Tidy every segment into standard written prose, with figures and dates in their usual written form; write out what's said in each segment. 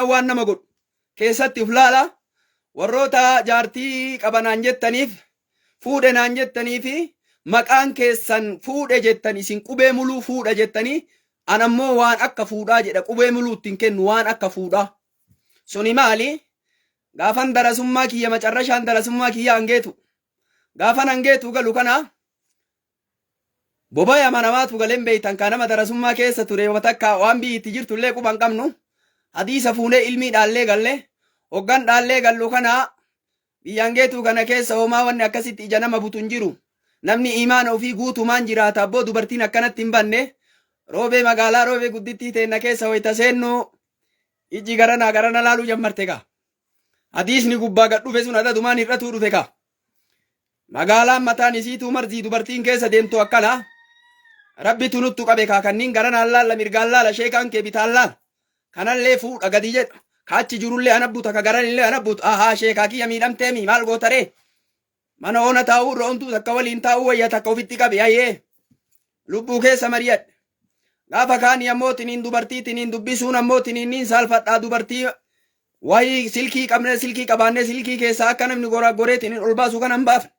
waan nama godhu keessatti uf laala. Warroota jaartii qabanaan jettaniif fuudhe naan jettanii fi maqaan keessan fuudhe jettan isin qubee muluu fuudha jettanii anammoo waan akka fuudhaa jedha qubee muluu ittiin kennu waan akka fuudhaa. Suni maali? Gaafan darasummaa kiyya macarrashaan darasummaa kiyya hangeetu. Gaafan hangeetu galu kana bobaya manamaatu galen beeytan ka nama darasummaa keessa ture watakka waan biyyitti jirtullee quban qabnu hadiisa fuunee ilmii dhaallee galle hoggan dhaallee gallu kana biyyangeetu kana keessa homaa wanni akkasitti ija nama butun jiru. Namni imaana ofii guutumaan jiraata abboo dubartiin akkanatti hin banne roobee magaalaa roobee guddittii teenna keessa wayita seennu iji garana laaluu jammarte ka. Hadiisni gubbaa gad dhufe sun adhadumaan hir'atuu dhufe ka. Magaalaan mataan isiituu marzii dubartiin keessa deemtu akkana rabbitu nuttu qabe ka kanniin garanaan laalla mirgaan laala sheekaan kee bitaan laala kanallee fuudha gadi jedha kaachi jirullee anabbuta ka garanillee anabbuta ahaa sheekaa kiyya miidhamteemi maal gootaree mana oona taa'uu irra ontuu takka waliin taa'uu wayya takka ofitti qabe ayyee lubbuu keessa mariyadhe. Gaafa kaanii ammoo tiniin dubartii tiniin dubbisuun ammoo tiniin saalfadhaa dubartii wayii silkii qabne silkii qabaanne silkii keessaa akka namni goree tiniin ol baasu kanan baafne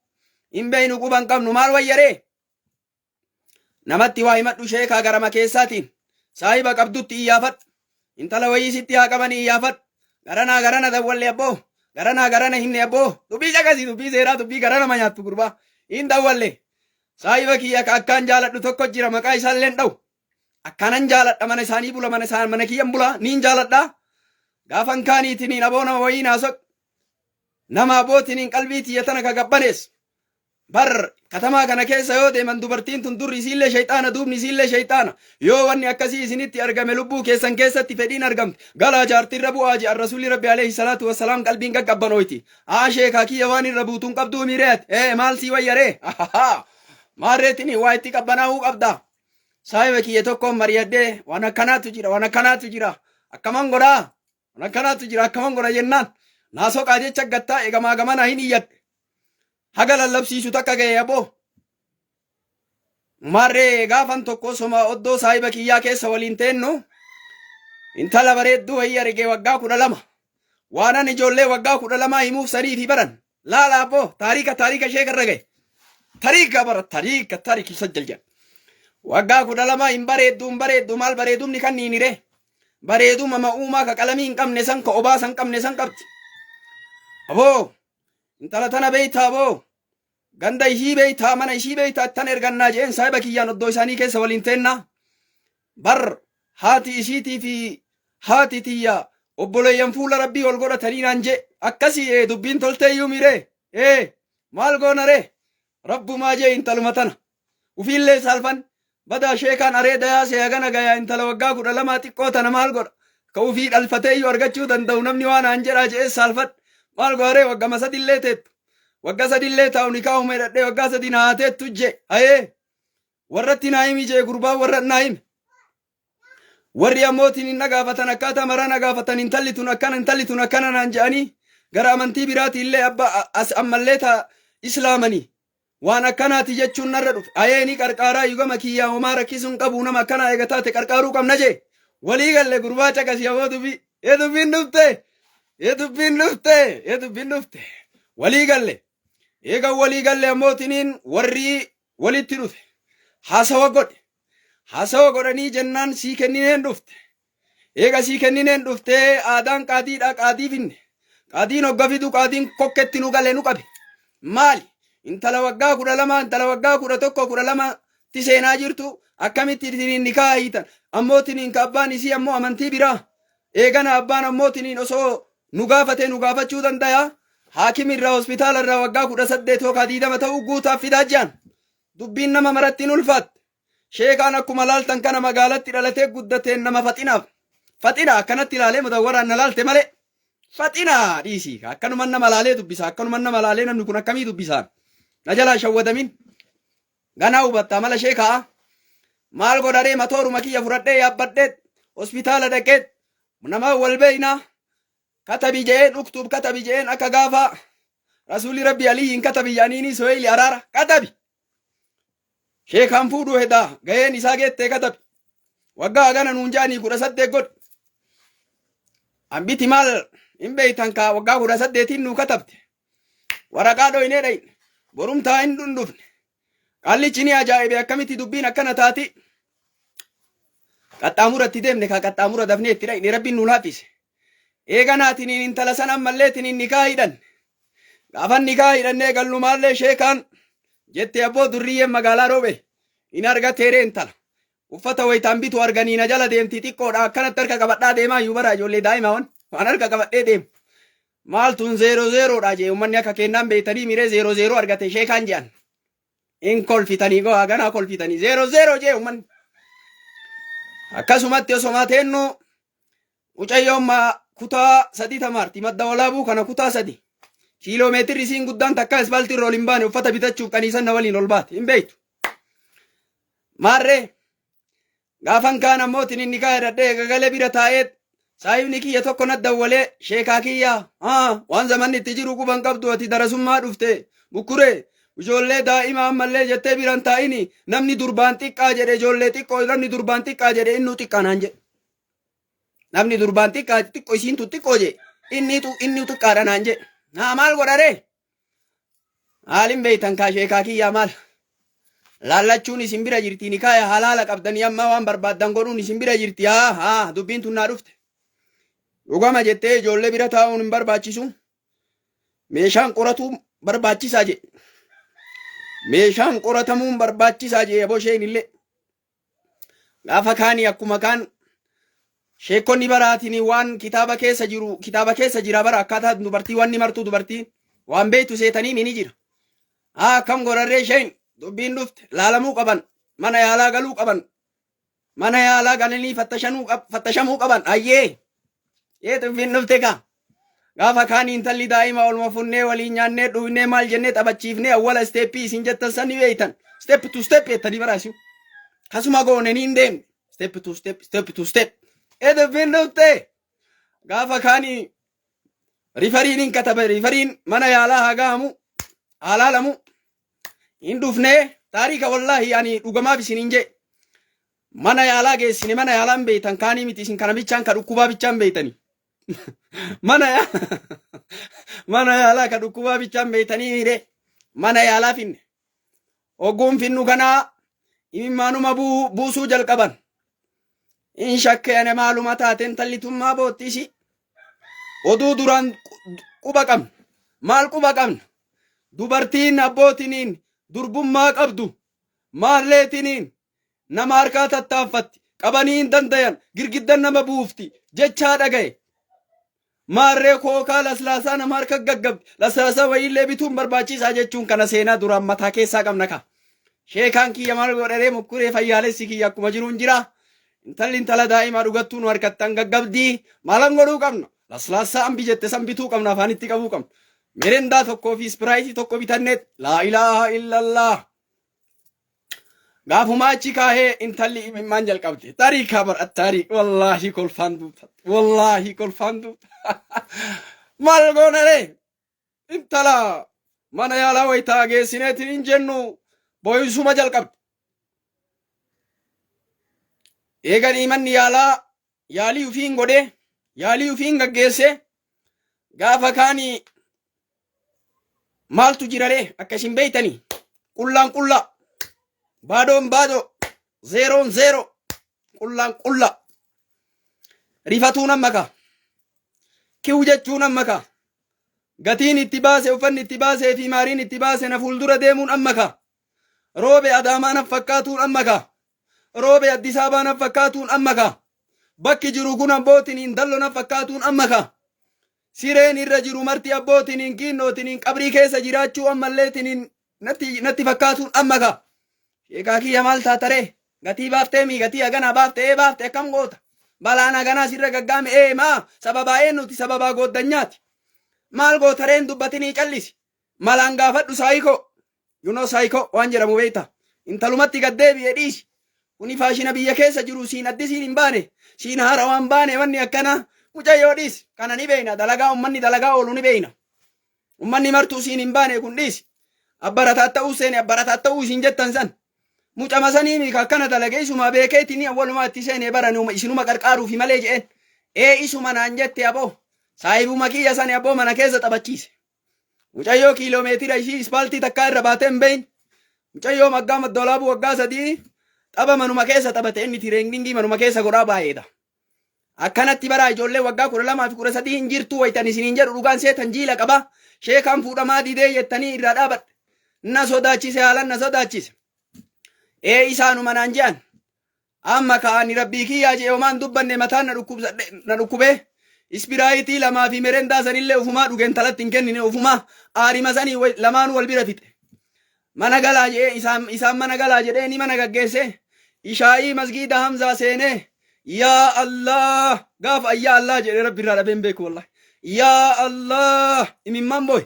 hin beeynu quban qabnu maal wayyaree namatti waa himadhu sheekaa garama keessaatiin saahiba qabdutti iyyaafadhu intala wayii sitti haa qabanii iyyaafadhu garana dawwalle abboo garana hinne abboo dubbii caqasii dubbii seeraa dubbii garana ma nyaattu gurbaa hin dawwalle saahiba kiyya ka akkaan jaaladhu tokko jira maqaa isaalleen dha'u akkanan jaaladha mana isaanii bula mana kiyyan bula niin jaaladha gaafan kaaniitiniin aboo nama wayii naasoq nama abbootiin qalbii tiyya tana ka gabbanees bar katamaa kana keessa yoo deeman dubartiin tun durri isiillee shayxaana duubni isiillee shayxaana yoo wanni akkasii isinitti argame lubbuu keessan keessatti fedhiin argamte galaa jaartirra bu'aa ji'an rasuulli rabbi alayhi salaatu wassalaam qalbiin gaggabbanooyti sheekaa kiyya waan irra buutuun qabduu mireet maal sii wayyaree maarreetini waa itti qabbanaa'uu qabda saahiba kiyya tokkoon mariyadhee waan akkanaatu jira akkaman godha jennaan naasoqaa jecha gattaa egamaa gamana hin iyyadhe haga lallabsiisu takka ga'e aboo marree gaafan tokko soma oddoo saahiba kiyyaa keessa waliin teennu intala bareedduu wayii argee waggaa 12 waanan ijoollee waggaa 12 himuuf sadii fi baran laala aboo taarika sheekarra ga'e taarika sajjaljan waggaa 12 hin bareeddu maal bareedumni kan niinire bareeduma ma'uumaa ka qalamii hin qabne san ka obaa san qabne san qabdi aboo intala tana beeytaa aboo ganda ishii beeytaa mana ishii beeytaa ittan ergannaa jeen saahiba kiyyaan oddoo isaanii keessa waliin teenna bar haati ishiitii fi haati tiyya obboleeyyan fuula rabbii ol godhatanii naan jee akkasii dubbiin tolteeyyuu miree maal goonaree rabbumaa jee intaluma tana ufiillee saalfan badaa sheekaan aree dayaasee hagana gayaa intala waggaa 12 xiqqoo tana maal godha ka ufii dhalfateeyyuu argachuu danda'u namni waan aan jedhaa jee saalfadh maal gooree waggama sadillee teettu wagga sadillee taa'u ni kaa'u medhadhee waggaa sadi naa teettu je warratti naa himi jee gurbaa warra naa himi warri ammootiin hin nagaafatan akkaataa maraa nagaafatan intalli tun akkana naan je'anii gara amantii biraati illee as ammallee taa islaamanii waan akkanaati jechuun narra dhufe ni qarqaaraa yugama kiyyaa homaa rakkisuun qabu nama akkanaa eega taate qarqaaruu qabna jee walii galle gurbaa caqasi aboo dubbiin dhufte walii galle eega walii galle ammootiin warri walitti dhufe haasawa godhanii jennaan sii kennineen dhufte eega sii kennineen dhufte aadaan qaadiidha qaadii finne qaadiin hogga fidu qaadiin kokketti nu gale nu qabe maali intala waggaa 12 intala waggaa 11 12 ti seenaa jirtu akkamitti ittiin nikaa hiitan ammootiin ka abbaan isii ammoo amantii biraa eegana abbaan ammootiin osoo nu gaafachuu danda'a haakimirraa hospitaalarraa waggaa 18 yookaan 20 ta'uu guutaaf fidaa jiran dubbiin nama marattiin ulfaatte sheekaan akkuma laaltan kana magaalatti dhalatee guddateen nama faxina akkanatti ilaalee mudawwaraan na laalte malee faxina dhiisii akkanuman nama laalee dubbisa akkanuman nama laalee namni kun akkamii dubbisaan na jalaa shawwadamin ganaa hubattaa mala sheekaa maal godharee matooruma kiyya fudhadhee yaabbadhee hospitaala dhaqee nama wal beeynaa katabi jeen uktub katabi jeen akka gaafa rasuuli rabbi aliyin katabi jaaniini soheyli araara katabi sheekaan fuudhuu hedaa gaheen isaa geettee katabi waggaa hagana nuun jaanii 18 godhe ambiti mal in beeytan ka waggaa 18 nu katabte waraqaa dhoyne dhayn borum taa hin dhundufne qallichi ni ajaa'ibe akkamiti dubbiin akkana taati qaxxaamuratti deemne ka qaxxaamura dafne itti dhayne rabbiin nu laafise eeganaatiin intala san ammalleetiin nikaa hidhan gaafan nikaa hidhannee gallumaallee sheekaan jette abboo durriyyeen magaalaa roobe in argateere intala uffata wayitaan bitu arganiina jala deemti xiqqoodha akkanatti harka qabadhaa deemaa iyyuu bara ijoollee daa'ima waan harka qabadhee deemu maaltun 00 dha jee ummanni akka kennaan beeytanii miree 00 argate sheekaan je'an in kolfitanii go agana kolfitanii 00 jee ummanni akkasumatti osoma teennu mucayyoon kutaa 3 tamarti madda walaabuu kana kutaa 3 kiiloomeetirri isiin guddaan takka asfaaltii irra ol hin baane uffata bitachuuf qaniisan na waliin ol baate hin beeytu maarree gaafan kaan ammootiin inni kaa hidhadhee gagalee bira taa'ee saayibni kiyya tokko naddawwalee sheekaa kiyya waan zamanni itti jiru quban qabdu ati darasummaa dhufte bukkuree ijoollee daa'ima ammallee jettee biran taa'ini namni durbaan xiqqaa jedhe ijoollee xiqqoo namni durbaan xiqqaa jedhe innuu xiqqaa naan jedhe namni durbaan xiqqaa xiqqoo isiintu xiqqoo jedhe inni xiqqaadha naan jedhe naa maal godharee haalin beeytan kaa sheekaa kiyya maal laallachuun isin bira jirti ni kaaya halaala qabdanii amma waan barbaaddan godhuun isin bira jirti dubbiin tun naa dhufte dhugama jettee ijoollee bira taa'uun hin barbaachisu meeshaan qoratuu barbaachisaa jedhe meeshaan qoratamuun barbaachisaa jedhe bosheen illee gaafa kaanii akkuma kaan sheekonni baraatiin waan kitaaba keessa jira bara akkaataa dubartii wanni martuu dubartiin waan beeytu seetanii ni jira akkam godharree isheen dubbiin dhufte laalamuu qaban mana yaalaa galuu qaban mana yaalaa galanii fattashamuu qaban ayyee dubbiin dhufte ka gaafa kaanii intalli daa'ima olma funnee waliin nyaannee dhugnee maal jennee taphachiifnee awwala isteeppii isin jettan san ni beeytan step to step jettanii baraasiu kasuma goone ni hin deemne step to step dubbiin dhufte gaafa kaanii rifariin hin katabe rifariin mana yaalaa hagaamu haalaalamu hin dhufnee taarika wallaahi ani dhugamaaf isin hin jee mana yaalaa geessine mana yaalaan beeytan kaanii miti isin kana bichaan ka dhukkubaa bichaan beeytanii mana yaalaa ka dhukkubaa bichaan beeytanii mire mana yaalaa finne ogguun finnu kanaa imimmaanuma buusuu jalqaban in shakkeene maaluma taateen tallitummaa boottisi oduu duraan quba qabna maal quba qabna dubartiin abbootiniin durbummaa qabdu maalleetiniin nama harkaa tattaaffatti qabanii hin dandayan girgiddan nama buufti jechaa dhagaye maarree kookaa laslaasaa nama harka gaggabdi laslaasaa wayiillee bituun barbaachisaa jechuun kana seenaa duraan mataa keessaa qabna ka sheekaan kiyya maal godharee mukkuree fayyaalessi kiyya akkuma jiruun jira intalli intala daa'imaa dhugattuu nu harkattan gaggabdii maalan godhuu qabna laslaasaa ambi jette san bituu qabna afaanitti qabuu qabna mirindaa tokkoo fi ispiraayitii tokko bitanneet laa ilaaha illallah gaafuma achi kaahee intalli imimmaan jalqabde tarii kabar attarii wallaahi kolfaan duuta maal goonaree intala mana yaalaa wayitaa geessineetiin hin jennu booyisuma jalqabde eeganii manni yaalaa yaalii ufiin godhee yaalii ufiin gaggeesse gaafa kaanii maaltu jiraree akka isin beeytanii qullaan qulla baadoon baado zeeroon zeero qullaan qulla rifatuun ammaka kiu jechuun ammaka gatiin itti baase uffanni itti baasee fi maariin itti baase na fuuldura deemuun ammaka roobe adaamaa naf fakkaatuun ammaka roobe Addis Ababaa naf fakkaatuun ammaka bakki jiru kun abbootiin dallo naf fakkaatuun ammaka sireen irra jiru marti abbootiin kiinnootiin qabrii keessa jiraachuu ammalleetiin natti fakkaatuun ammaka sheekaa kiyya maal taataree gatii baaftee mi gatii haganaa baaftee baafte akkam goota balaan haganaa sirra gaggaame maa sababaa eennuti sababaa gooddanyaati maal gootareen dubbatinii callisi malaan gaafadhu saayikoo yunoo saayikoo waan jedhamu beeyta intalumatti gaddeebi'ee dhiisi kuni faashina biyya keessa jiru siin addisiin hin baane siin haara waan baane wanni akkana mucayyoo dhiisi kana ni beeyna dalagaa ummanni dalagaa oolu ni beeyna ummanni martuu siin hin baane kun dhiisi abbarataa ta'uu seene abbarataa ta'uu isin jettan san mucama sanii mi akkana dalagee isuma beekeetini awwalumaa itti seene baranuma isinuma qarqaaruufi malee je'en isuma naan jette aboo saahibuma kiyya sani aboo mana keessa taphachiise. Mucayyoo kiiloomeetira ishii ispaaltii takkaa irra baatee hin beeyin. Mucayyoo maggaa maddoolaabuu waggaa 3 tapha manuma keessa taphate inni tireeningii manuma keessa godhaa baay'eedha. Akkanatti bara ijoollee waggaa 12 fi 13 hin jirtu waytan isiniin jedhu dhugaan seetan jiila qaba. Sheekaan fuudhamaa didee jettanii irraa dhaabadhe. Na sodaachise haalan na sodaachise. Isaanuma naan je'an. Amma ka'anii rabbii kiyyaa jee homaan dubbanne mataan na dhukkubee. Ispiraayitii lamaa fi merendaa sanillee ufumaa dhugeen talatti hin kennine ufumaa aarima sanii lamaan wal bira fixe. Mana galaa jee isaan mana galaa jedhee ni mana gaggeesse. Ishaa'ii masgiida Hamzaa seenee yaa Allah gaafa ayyaa Allah jedhee rabbi irraa dhabeen beeku wallahi. Yaa Allah imimmaan boy.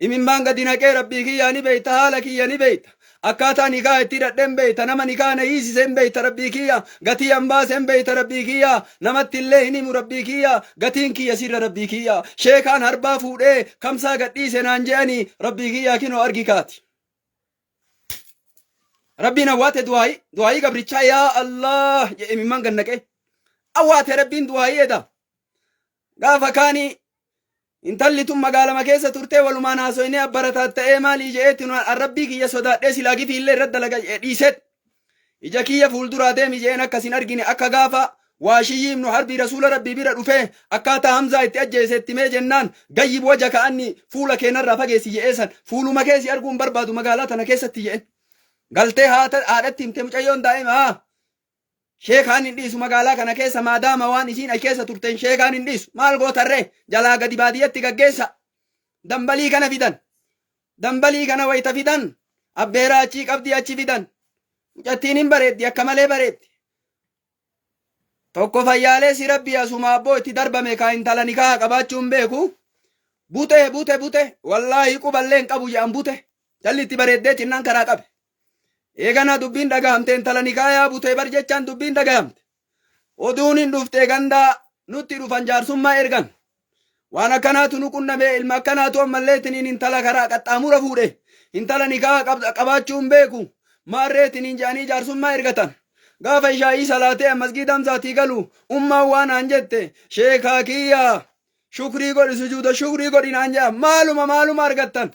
Imimmaan gadi naqee rabbii kiyyaa ni beeyta haala kiyya ni beeyta. Akkaataa nikaa itti dadhen beeyta nama nikaa na hiisisen beeyta rabbii kiyya gatii hambaasen beeyta rabbii kiyya namatti illee hin himu rabbii kiyya gatiin kiyya sirra rabbii kiyya sheekaan harbaa fuudhee kamsaa gadhiise naan je'anii rabbii kiyya kinoo argi kaati. Rabbiin awwaate du'aayii gabrichaa yaa Allah jedhe imimmaan gad naqee awwaate rabbiin du'aayii eda gaafa kaanii intalli tun magaalama keessa turtee walumaan haasoyne abbarataa ta'ee maalii je'eetti rabbii kiyya sodaadhee silaa gifii illee irratti dalaga dhiiset ija kiyya fuulduraa deemi je'een akkasin argine akka gaafa waashiyyiin nu harbii rasuula rabbii bira dhufee akkaataa Hamzaa itti ajjeesetti mee jennaan gayyib waja ka'anni fuula keenarraa fageessi je'eesan fuuluma keessi arguun barbaadu magaalaa tana keessatti je'en galtee haadhatti himte mucayyoon daa'ima sheekaan hin dhiisu magaalaa kana keessa maadaama waan isiin ay keessa turteen sheekaan hin dhiisu maal gootarree jalaa gadi baadiyyatti gaggeessa dambalii kana fidan dambalii kana wayita fidan abbeeraa achii qabdii achi fidan mucattiin hin bareeddi akka malee bareeddi tokko fayyaalee si rabbii asuma abboo itti darbame kaa intala nikaa qabaachuun beeku bute wallaahi quballeen qabu jedhan bute jalli itti bareeddee cinnaan karaa qabe. Eegana dubbiin dhagahamte intala nikaayaa butee bar jechaan dubbiin dhagahamte. Oduun hin dhufte gandaa nutti dhufan jaarsummaa ergan. Waan akkanaatu nu qunname ilma akkanaatu ammalleetiniin intala karaa qaxxaamura fuudhe. Intala nikaa qabaachuun beeku. Maarreetiniin jedhanii jaarsummaa ergatan. Gaafa ishaa'ii salaatee masgiida Hamzaatii galu ummaan waan aan jette sheekaa kiyyaa shukrii godhi sujuuda shukrii godhi naan jedhan maaluma argattan.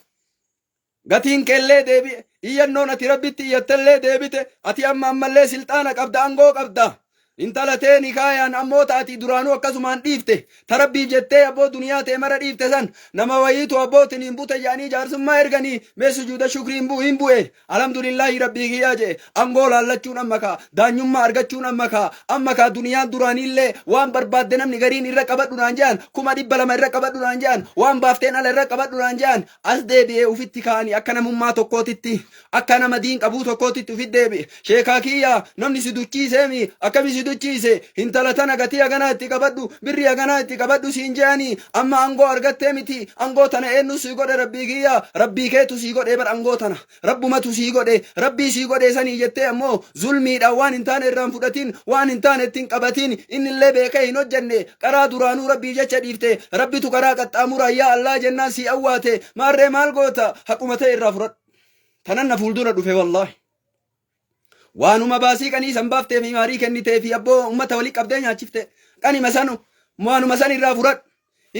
Gatiin keellee deebi'e iyyannoon ati rabbitti iyyattellee deebite ati ammallee silxaana qabda angoo qabda intala tee nikaayaan ammoo taati duraanuu akkasumaan dhiifte tarabbiif jettee abboo duniyaa tee mara dhiifte san nama wayiitu abbootin hin bute jedhanii jaarsummaa erganii mee sujuuda shukriin hin bu'e alhamdulillaahi rabbii kiyyaa jee angoo laallachuun ammakaa daanyummaa argachuun ammakaa duniyaan duraaniillee waan barbaadde namni gariin irra qabadhu naan jedhan 200 irra qabadhu naan jedhan waan baafteen ala irra qabadhu naan jedhan as deebi'ee ufitti kaanii akka namummaa tokkootitti akka nama diin qabuu tokkootitti ufit deebi'e sheekaa kiyyaa namni si duchiiseemi akkami si duchiise intala tana gatii haganaa itti qabadhu birrii haganaa itti qabadhu siin je'anii amma angoo argattee miti angoo tana eenyu sii godhe rabbii kiyyaa rabbii keetu sii godhe bar angoo tana rabbumatu sii godhe rabbii sii godhe sanii jettee ammoo zulmiidhaan waan hin taane irraan fudhatiin waan hin taane ittiin qabatiin innillee beekee hin hojjenne karaa duraanuu rabbii jecha dhiifte rabbitu karaa qaxxaamuraa yaa Allah jennaan sii awwaate maarree maal goota haquma ta'e irraa fudhadhu tanan na fuuldura dhufe wallaahi. Waanuma baasii qanii san baaftee fi maarii kennitee fi abboo ummata walii qabdee nyaachifte qanima sanu waanuma san irraa fudhadhu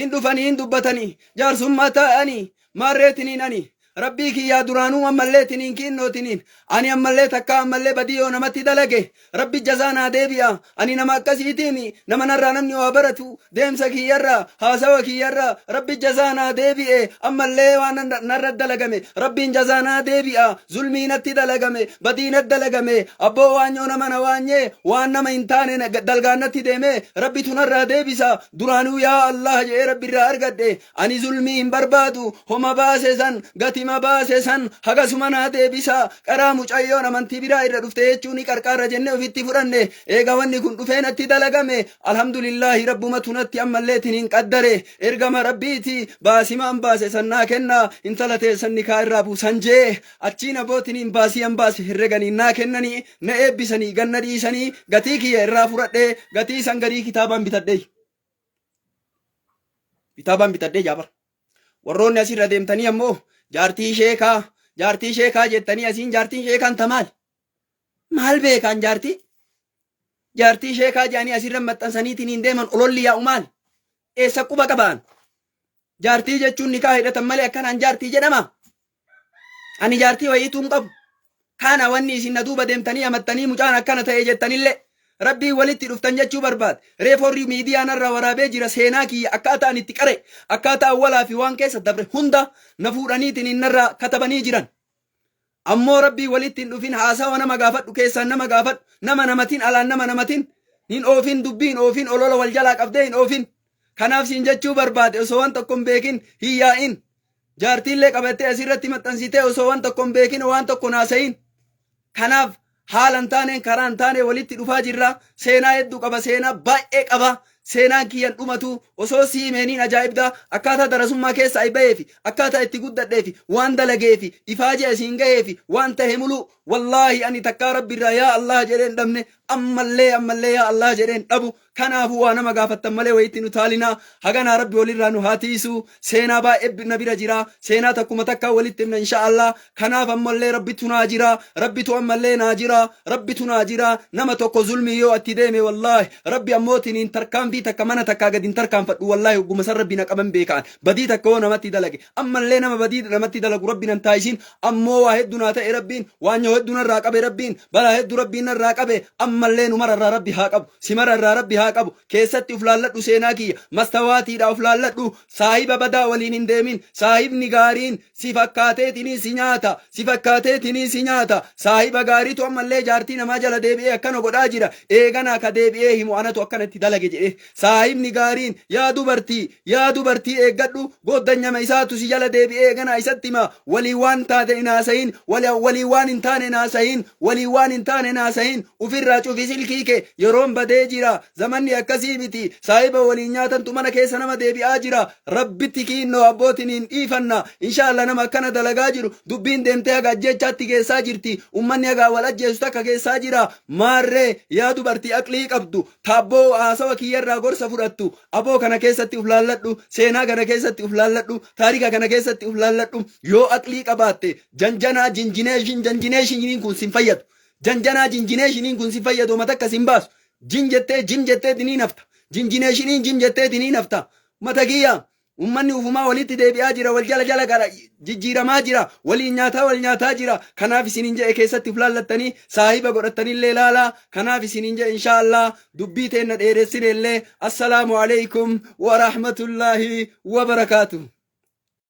hin dhufanii hin dubbatanii jaarsummaa ta'anii maarreetiniin ani rabbii kiyyaa duraanuu ammalleetiniin kiinnootiniin ani ammallee takka ammallee badiyoo namatti dalage rabbi jazaanaa deebi'a ani nama akkasiitiin nama narraa namni waa baratu deemsa kiyyarraa haasawa kiyyarraa rabbi jazaanaa deebi'e ammallee waan narra dalagame rabbiin jazaanaa deebi'a zulmiinatti dalagame badiinatti dalagame abboo waanyoo nama na waanyee waan nama hin taane dalgaannatti deeme rabbi tunarraa deebisa duraanuu yaa Allah jedhee rabbiirraa argadhe ani zulmii hin barbaadu homa baase san gati ma baase san hagasuma naa deebisa karaa mucayyoon amantii biraa irra dhufte jechuun qarqaarra jennee ofitti fudhanne eega wanni kun dhufee natti dalagame alhamdulillaahi rabbumatu natti ammalleetiin hin qaddare ergama rabbiiti baasimaan baase san naa kenna intala teessan nikaa irraa buusan jee achiin abbootiin hin baasiyan baase herreganii naa kennanii na eebbisanii ganna dhiisanii gatii kiyya irraa fudhadhe gatii san garii kitaabaan bitadhe jaabar warroonni asirra deemtanii ammoo jaartii sheekaa jettanii asiin jaartiin sheekaan tamaal maal beekan jaartii sheekaa jaanii asirra maxxansaniitiin hin deeman ololli yaa'u maal eessa quba qabaan jaartii jechuun nikaa hidhatan malee akkanaan jaartii jedhama ani jaartii wayiituu hin qabu kana wanni isin na duuba deemtanii amattanii mucaan akkana ta'e jettanillee rabbii walitti dhuftan jechuu barbaad reeforri miidiyaan irra waraabee jira seenaa kiyya akkaataa ani itti qare akkaataa awwalaa fi waan keessa dabre hunda na fuudhaniitiin innarraa katabanii jiran ammoo rabbii walitti hin dhufin haasawa nama gaafadhu keessaan nama gaafadhu nama namatiin alaan nama namatiin hin oofin dubbiin oofin olola wal jalaa qabdee hin oofin kanaaf siin jechuu barbaade osoo waan tokko hin beekin hin yaa'in jaartiillee qabattee asirratti maxxansitee osoo waan tokko hin beekin waan tokko naasayin kanaaf haalan taaneen karaan taanee walitti dhufaa jirra seenaa hedduu qaba seenaa baay'ee qaba seenaan kiyyan dhumatu osoo siimeeniin ajaa'ibda akkaataa darasummaa keessa ay ba'eefi akkaataa itti guddadheefi waan dalageefi ifaaje asiin ga'eefi waan tahe mulu wallaahi ani takkaa rabbiirraa yaa Allah jedheen dhabne ammallee yaa Allah jedheen dhabu kanaafu waa nama gaafattan malee wayitti nu taalinaa haganaa rabbi walirraa nu haatiisu seenaa baay'ee na bira jira seenaa takkuma takkaa walitti himna inshaallah kanaaf ammallee rabbitu naa jira rabbitu ammallee naa jira rabbitu naa jira nama tokko zulmii yoo atti deeme wallaahi rabbi ammootiin hin tarkaanfii takka mana takkaa gadi hin tarkaanfadhu wallaahi ogguma san rabbi na qaban beekaan badii takka yoo namatti dalage ammallee nama badii namatti dalagu rabbi nan taayisiin ammoo waa hedduu naa ta'e rabbiin waan hedduu narraa qabe rabbiin balaa hedduu rabbiin narraa qabe ammallee numararraa rabbi haa qabu simararraa rabbi haa qabu keessatti uf laalladhu seenaa kiyya mastawaatiidha uf laalladhu saahiba badaa waliin hin deemin saahibni gaariin si fakkaateetinii si nyaata si fakkaateetinii si nyaata saahiba gaariitu ammallee jaartii namaa jala deebi'ee akkana godhaa jira eeganaa ka deebi'ee himu anatu akkanatti dalage jedhe saahibni gaariin yaa dubartii eeggadhu gooddanyama isaatu si jala deebi'ee eeganaa isatti hima walii waan taate naasahin walii waan hin taane naasahin walii waan hin taane naasahin ufirraa cufi silkii kee yeroon badee jira zamanni akkasii miti saahiba waliin nyaatantu mana keessa nama deebi'aa jira rabbitti kiinnoo abbootiin hin dhiifanna inshaallah nama akkana dalagaa jiru dubbiin deemtee haga ajjechaatti geessaa jirti ummanni haga wal ajjeesu takka geessaa jira maarree yaa dubartii aqlii qabdu taabboo haasawa kiyyarraa gorsa fudhattu aboo kana keessatti uf laalladhu seenaa kana keessatti uf laalladhu taarika kana keessatti uf laalladhu yoo aqlii qabaatte janjanaa jinjineeshiniin kun sin fayyadu janjanaa jinjineeshiniin kun sin fayyadu mata akka sin baasu jim jettee diniin hafta jinjineeshiniin jim jettee diniin hafta mata kiyya ummanni ufumaa walitti deebi'aa jira wal jala gara jijjiiramaa jira waliin nyaataa jira kanaaf isiniin jedhe keessatti uf laallattanii saahiba godhattanillee laalaa kanaaf isiniin jedhe inshaallah dubbii teenna dheeressinellee assalaamu alaykum wa rahmatullaahi wa barakaatuh